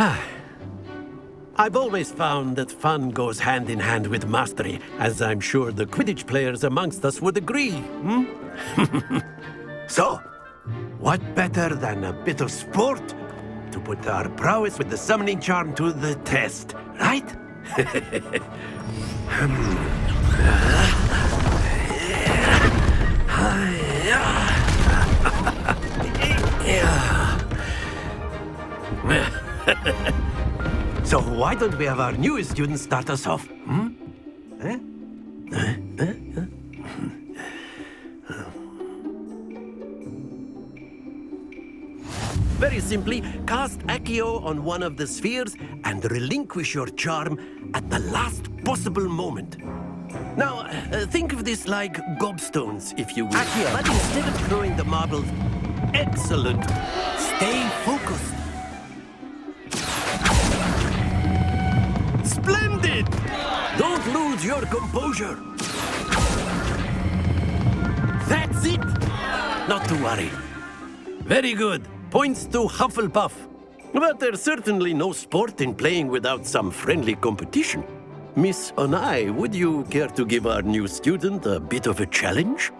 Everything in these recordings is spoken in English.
I've always found that fun goes hand in hand with mastery, as I'm sure the Quidditch players amongst us would agree. So, what better than a bit of sport to put our prowess with the summoning charm to the test, right? So why don't we have our newest student start us off? Very simply, cast Accio on one of the spheres and relinquish your charm at the last possible moment. Now, think of this like gobstones, if you will. Accio. But instead of throwing the marbles, excellent. Stay focused. Splendid! Don't lose your composure. That's it! Not to worry. Very good. Points to Hufflepuff. But there's certainly no sport in playing without some friendly competition. Miss Onai, would you care to give our new student a bit of a challenge?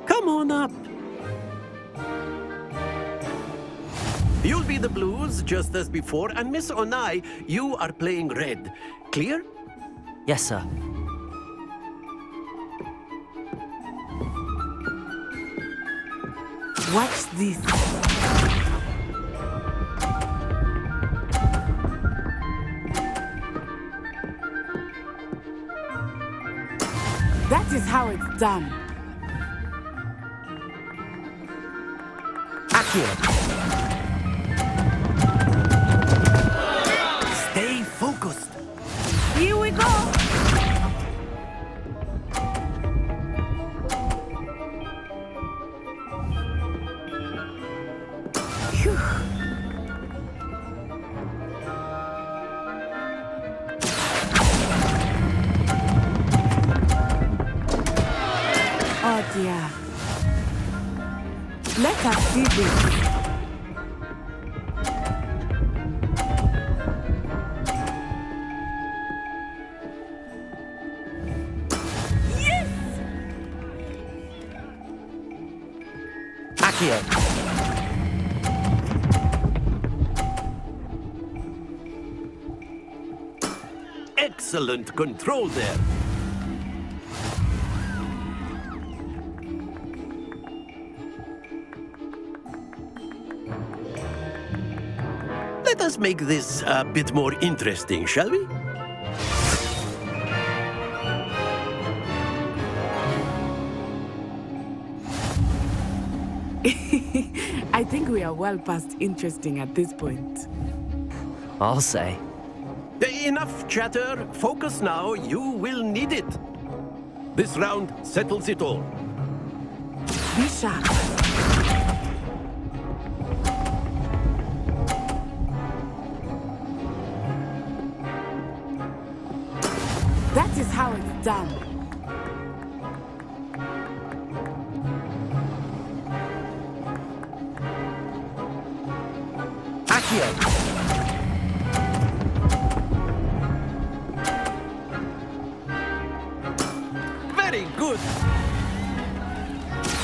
Come on up. You'll be the blues, just as before, and Miss Onai, you are playing red. Clear? Yes, sir. Watch this. That is how it's done. Accio. Stay focused. Here we go. Phew. Oh dear. Let us see this. Accio. Excellent control there. Let us make this a bit more interesting, shall we? I think we are well past interesting at this point. I'll say. Enough chatter. Focus now. You will need it. This round settles it all. Be sharp. That is how it's done. Accio. Very good.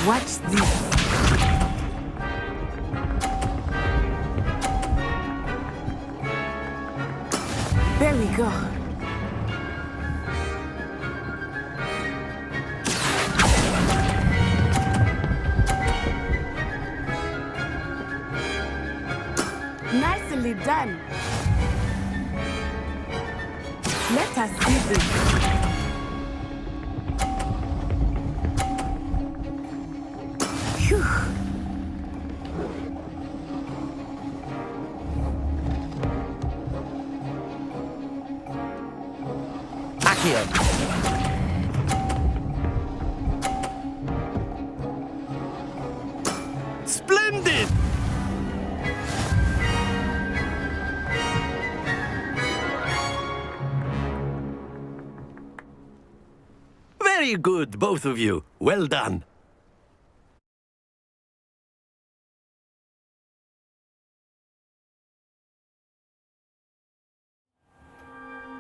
Watch this. There we go. Nicely done. Let us see this. Phew. Accio. Splendid! Very good, both of you. Well done.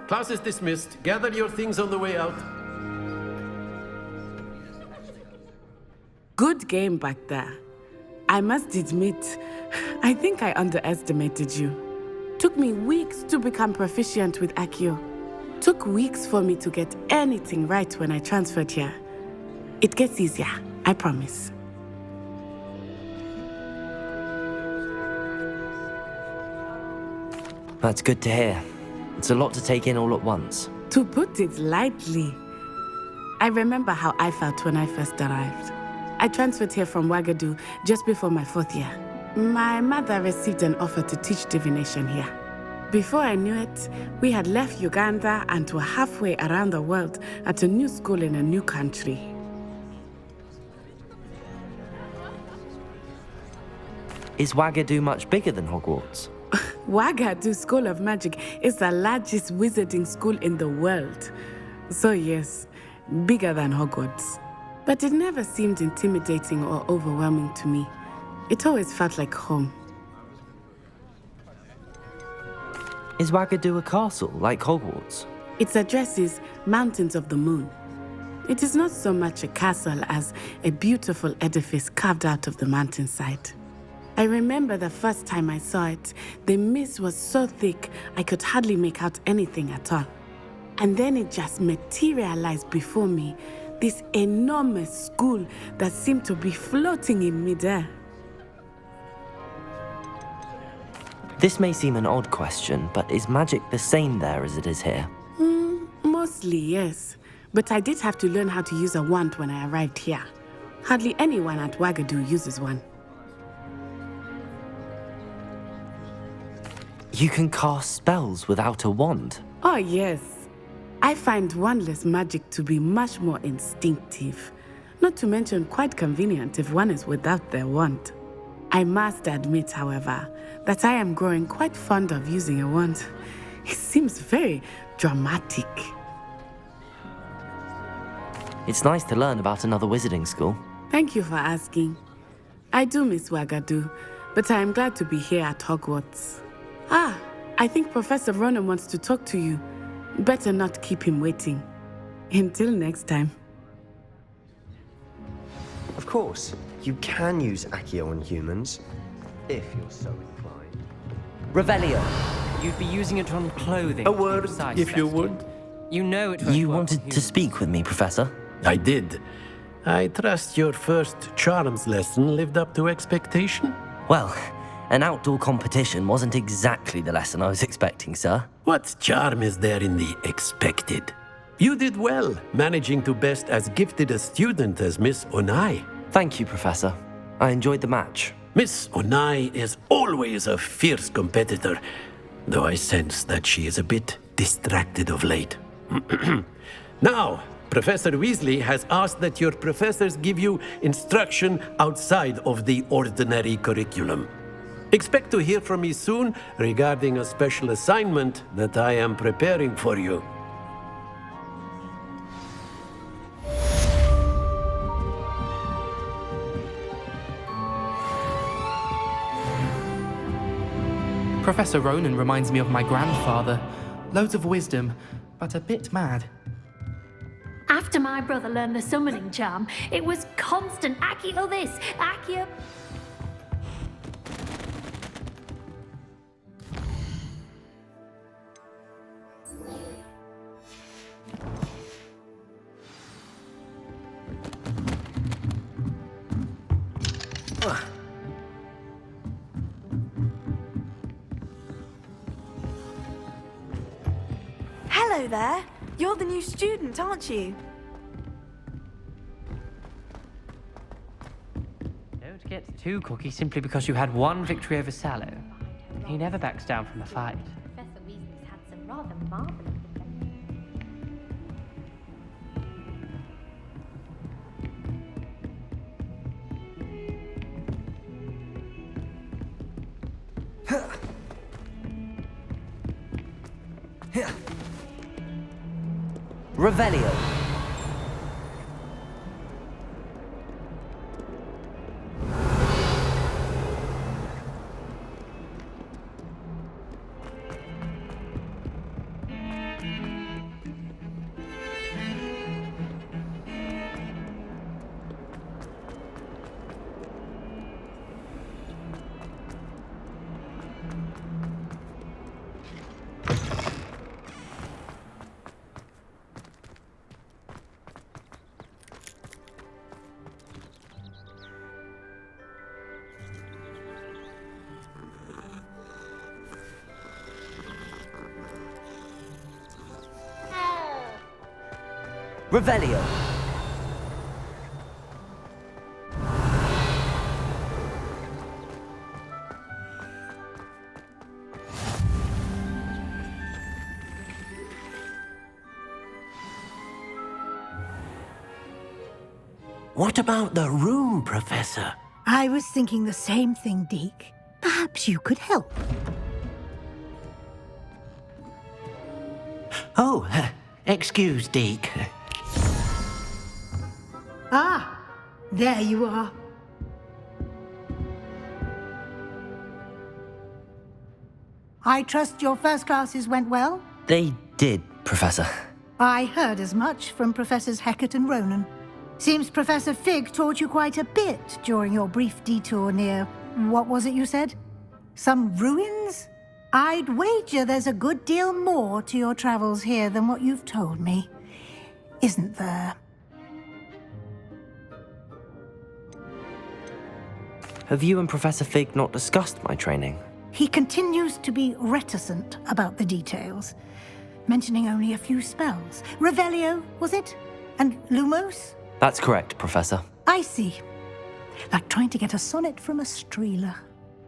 Class is dismissed. Gather your things on the way out. Good game back there. I must admit, I think I underestimated you. Took me weeks to become proficient with Accio. Took weeks for me to get anything right when I transferred here. It gets easier, I promise. That's good to hear. It's a lot to take in all at once. To put it lightly, I remember how I felt when I first arrived. I transferred here from Ouagadougou just before my 4th year. My mother received an offer to teach divination here. Before I knew it, we had left Uganda and were halfway around the world at a new school in a new country. Is Ouagadougou much bigger than Hogwarts? Ouagadougou School of Magic is the largest wizarding school in the world. So yes, bigger than Hogwarts. But it never seemed intimidating or overwhelming to me. It always felt like home. Is Ouagadougou a castle, like Hogwarts? Its address is Mountains of the Moon. It is not so much a castle as a beautiful edifice carved out of the mountainside. I remember the first time I saw it, the mist was so thick I could hardly make out anything at all. And then it just materialized before me, this enormous school that seemed to be floating in midair. This may seem an odd question, but is magic the same there as it is here? Mostly, yes. But I did have to learn how to use a wand when I arrived here. Hardly anyone at Ouagadougou uses one. You can cast spells without a wand. Oh, yes. I find wandless magic to be much more instinctive. Not to mention quite convenient if one is without their wand. I must admit, however, that I am growing quite fond of using a wand. It seems very dramatic. It's nice to learn about another wizarding school. Thank you for asking. I do miss Ouagadougou, but I am glad to be here at Hogwarts. Ah, I think Professor Ronan wants to talk to you. Better not keep him waiting. Until next time. Of course, you can use Accio on humans, if you're so inclined. Revelio. You'd be using it on clothing. A word, Precise, if you Betsy. would. You know it won't You work wanted on to humans. speak with me, Professor? I did. I trust your first charms lesson lived up to expectation? Well, an outdoor competition wasn't exactly the lesson I was expecting, sir. What charm is there in the expected? You did well, managing to best as gifted a student as Miss Onai. Thank you, Professor. I enjoyed the match. Miss Onai is always a fierce competitor, though I sense that she is a bit distracted of late. Now, Professor Weasley has asked that your professors give you instruction outside of the ordinary curriculum. Expect to hear from me soon regarding a special assignment that I am preparing for you. Professor Ronan reminds me of my grandfather. Loads of wisdom, but a bit mad. After my brother learned the summoning charm, it was constant Accio this, Accio. Hello there. You're the new student, aren't you? Don't get too cocky simply because you had one victory over Sallow. He never backs down from a fight. Professor Weasley's had some rather marvelous Revelio. Revelio. What about the room, Professor? I was thinking the same thing, Deke. Perhaps you could help. Oh, excuse, Deke. Ah, there you are. I trust your first classes went well? They did, Professor. I heard as much from Professors Hecat and Ronan. Seems Professor Fig taught you quite a bit during your brief detour near... what was it you said? Some ruins? I'd wager there's a good deal more to your travels here than what you've told me. Isn't there? Have you and Professor Fig not discussed my training? He continues to be reticent about the details, mentioning only a few spells. Revelio, was it? And Lumos? That's correct, Professor. I see. Like trying to get a sonnet from a streeler.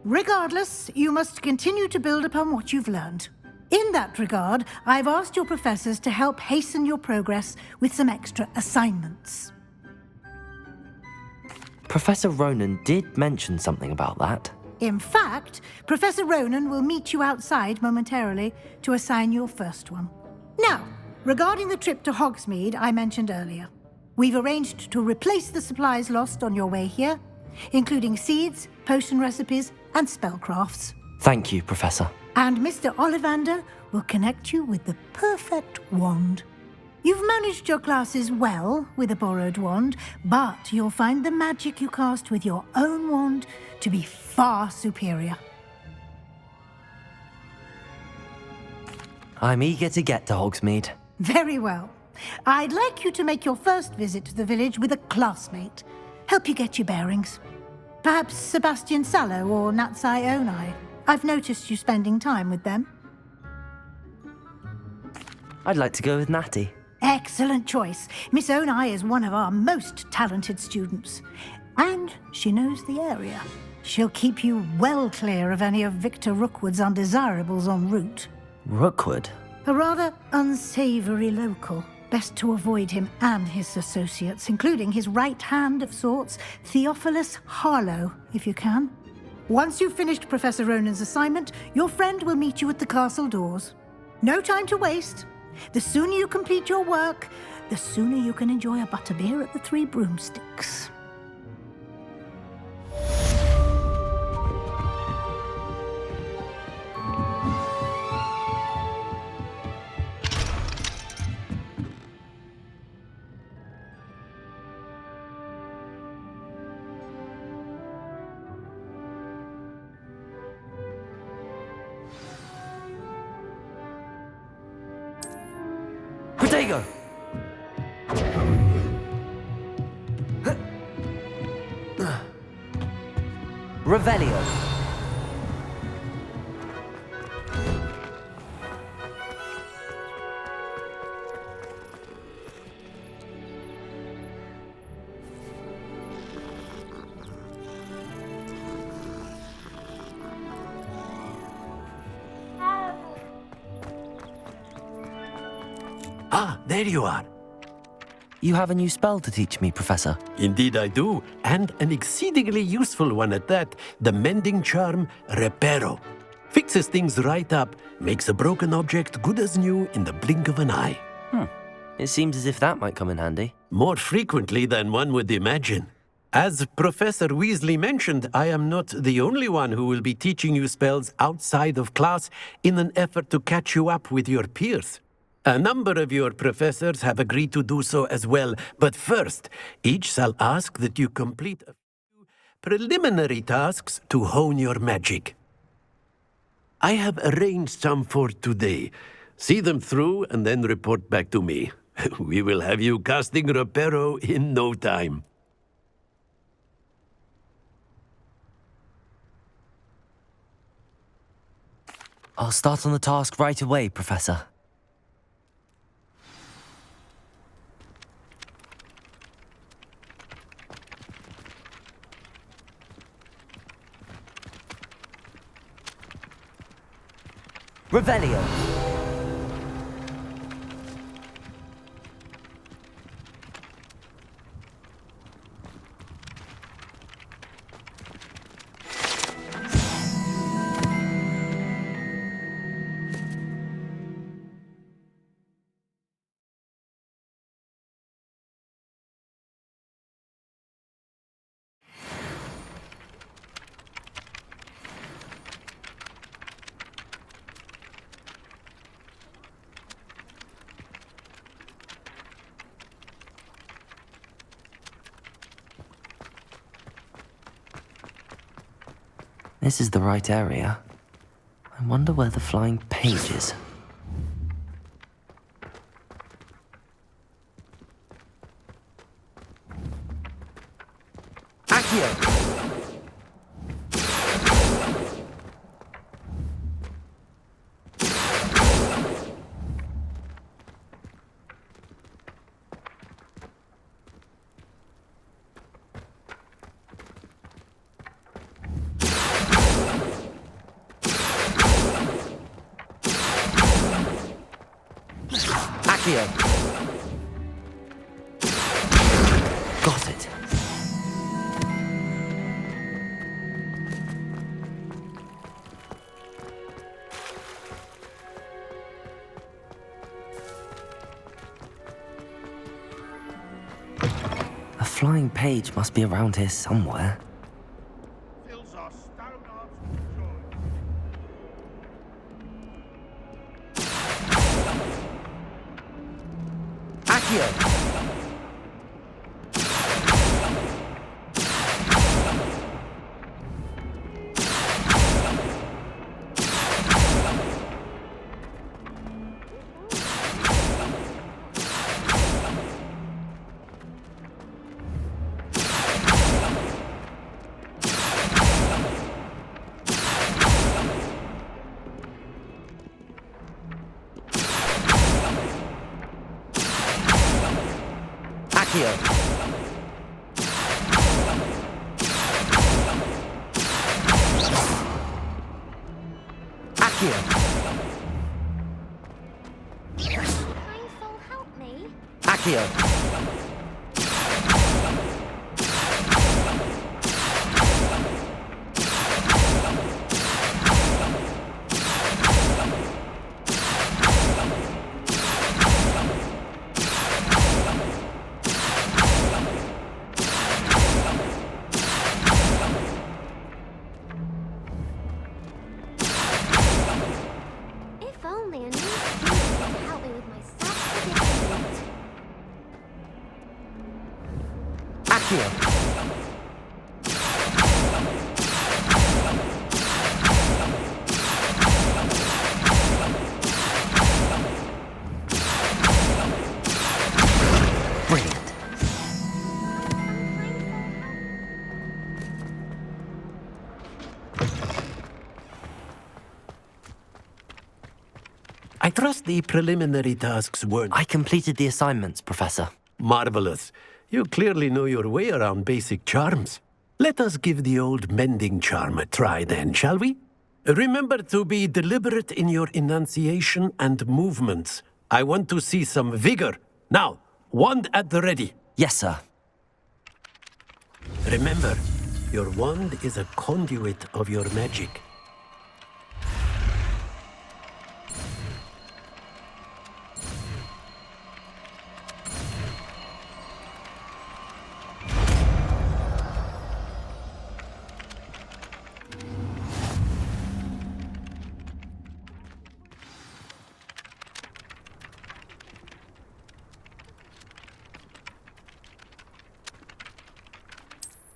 Regardless, you must continue to build upon what you've learned. In that regard, I've asked your professors to help hasten your progress with some extra assignments. Professor Ronan did mention something about that. In fact, Professor Ronan will meet you outside momentarily to assign your first one. Now, regarding the trip to Hogsmeade I mentioned earlier, we've arranged to replace the supplies lost on your way here, including seeds, potion recipes, and spellcrafts. Thank you, Professor. And Mr. Ollivander will connect you with the perfect wand. You've managed your classes well with a borrowed wand, but you'll find the magic you cast with your own wand to be far superior. I'm eager to get to Hogsmeade. Very well. I'd like you to make your first visit to the village with a classmate. Help you get your bearings. Perhaps Sebastian Sallow or Natsai Onai. I've noticed you spending time with them. I'd like to go with Natty. Excellent choice. Miss Onai is one of our most talented students. And she knows the area. She'll keep you well clear of any of Victor Rookwood's undesirables en route. Rookwood? A rather unsavory local. Best to avoid him and his associates, including his right hand of sorts, Theophilus Harlow, if you can. Once you've finished Professor Ronan's assignment, your friend will meet you at the castle doors. No time to waste. The sooner you complete your work, the sooner you can enjoy a butterbeer at the Three Broomsticks. Protego! Revelio. Ah, there you are. You have a new spell to teach me, Professor. Indeed I do, and an exceedingly useful one at that, the mending charm Reparo. Fixes things right up, makes a broken object good as new in the blink of an eye. It seems as if that might come in handy. More frequently than one would imagine. As Professor Weasley mentioned, I am not the only one who will be teaching you spells outside of class in an effort to catch you up with your peers. A number of your professors have agreed to do so as well, but first, each shall ask that you complete a few preliminary tasks to hone your magic. I have arranged some for today. See them through and then report back to me. We will have you casting Reparo in no time. I'll start on the task right away, Professor. Revelio. This is the right area. I wonder where the flying page is. Accio! Accio! Got it. A flying page must be around here somewhere. Accio! Accio! Accio! Mindful, help me. Accio! If only a new student could help me with my self-predicament. Accio! Brilliant. I trust the preliminary tasks weren't I completed the assignments, Professor. marvelous. You clearly know your way around basic charms. Let us give the old mending charm a try then, shall we? Remember to be deliberate in your enunciation and movements. I want to see some vigor. Now, wand at the ready. Yes, sir. Remember, your wand is a conduit of your magic.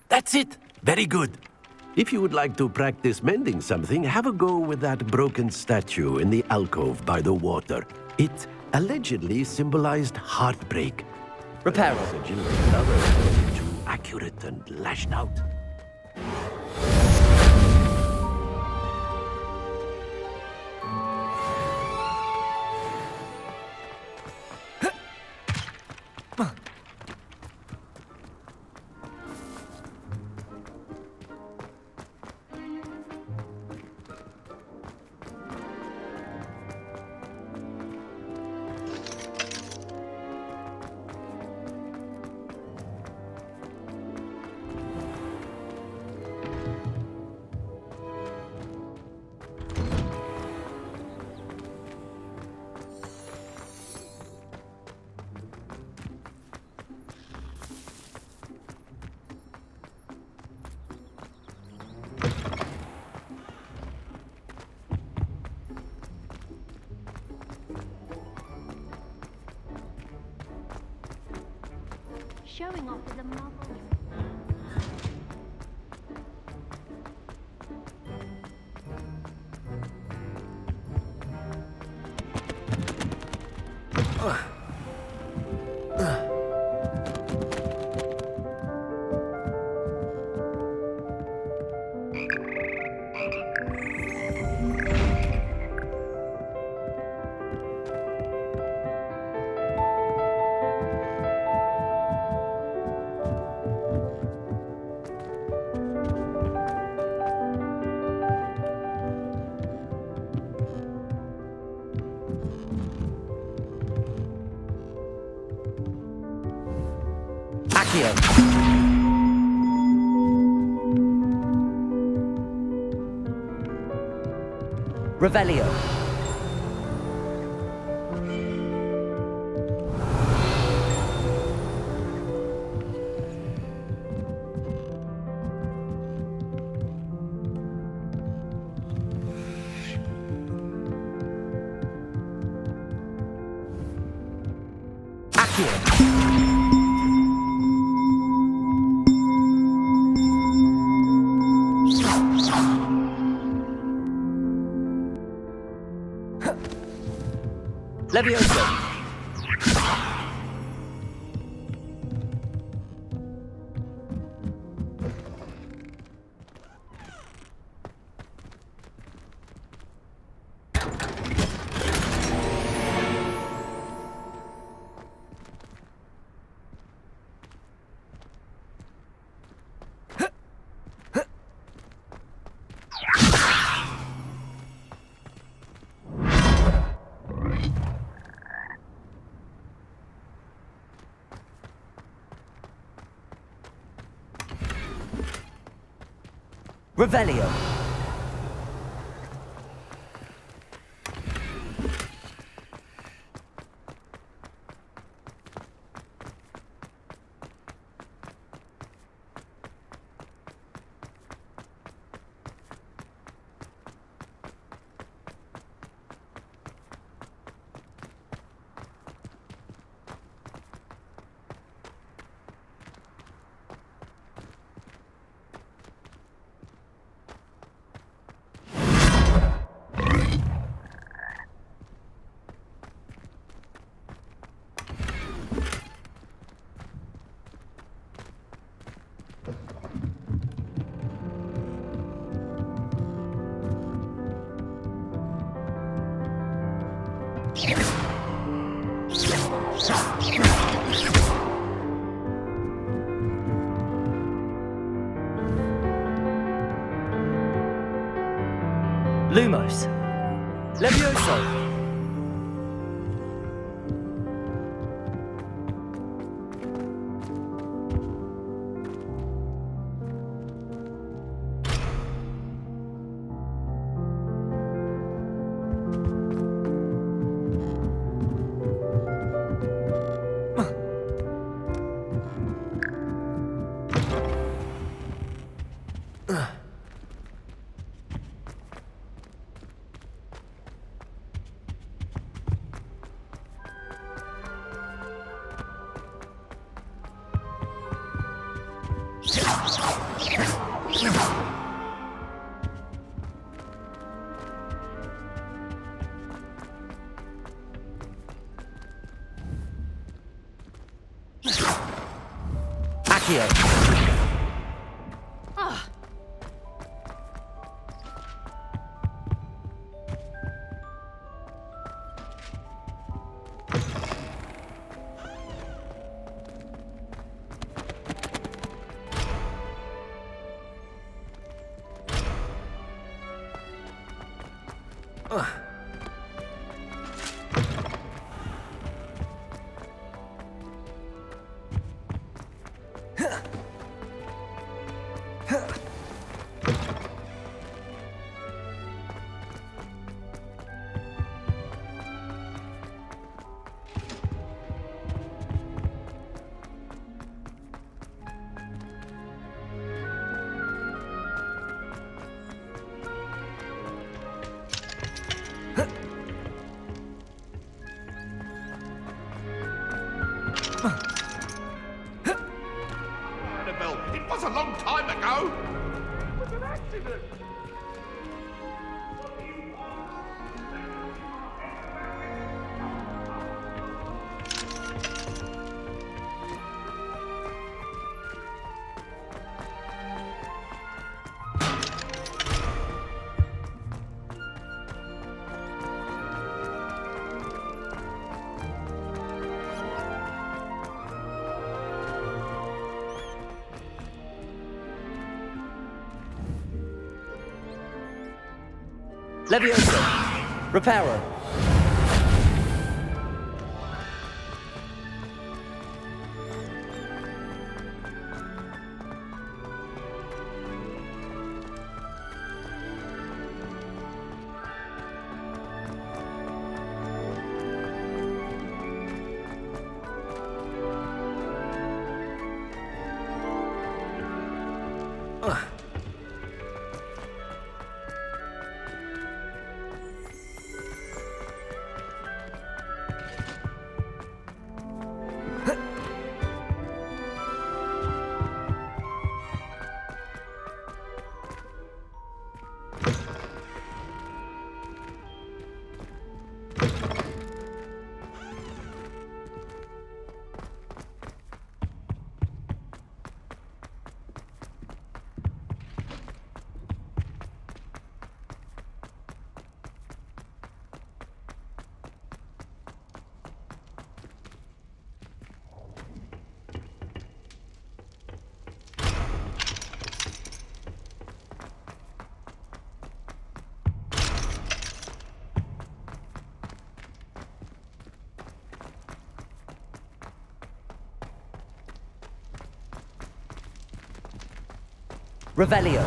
That's it. Very good. If you would like to practice mending something, have a go with that broken statue in the alcove by the water. It allegedly symbolized heartbreak. Repair The sigil of another was too accurate and lashed out. showing off as a muggle. Accio. Revelio. Accio. Levioso. Revelio. Lumos. Levioso. Accio. was a long time ago. It was an accident. Leviosa! Reparo! Revelio.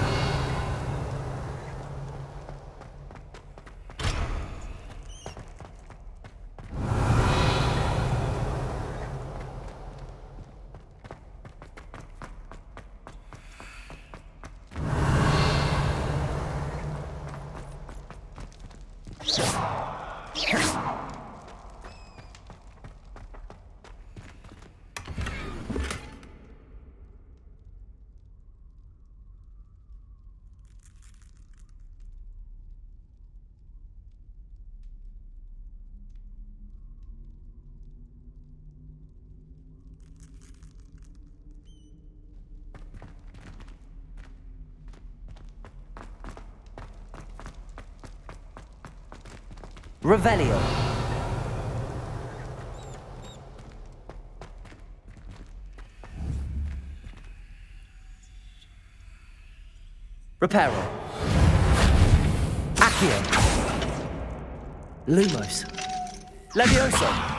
Revelio. Reparo. Accio. Lumos. Levioso.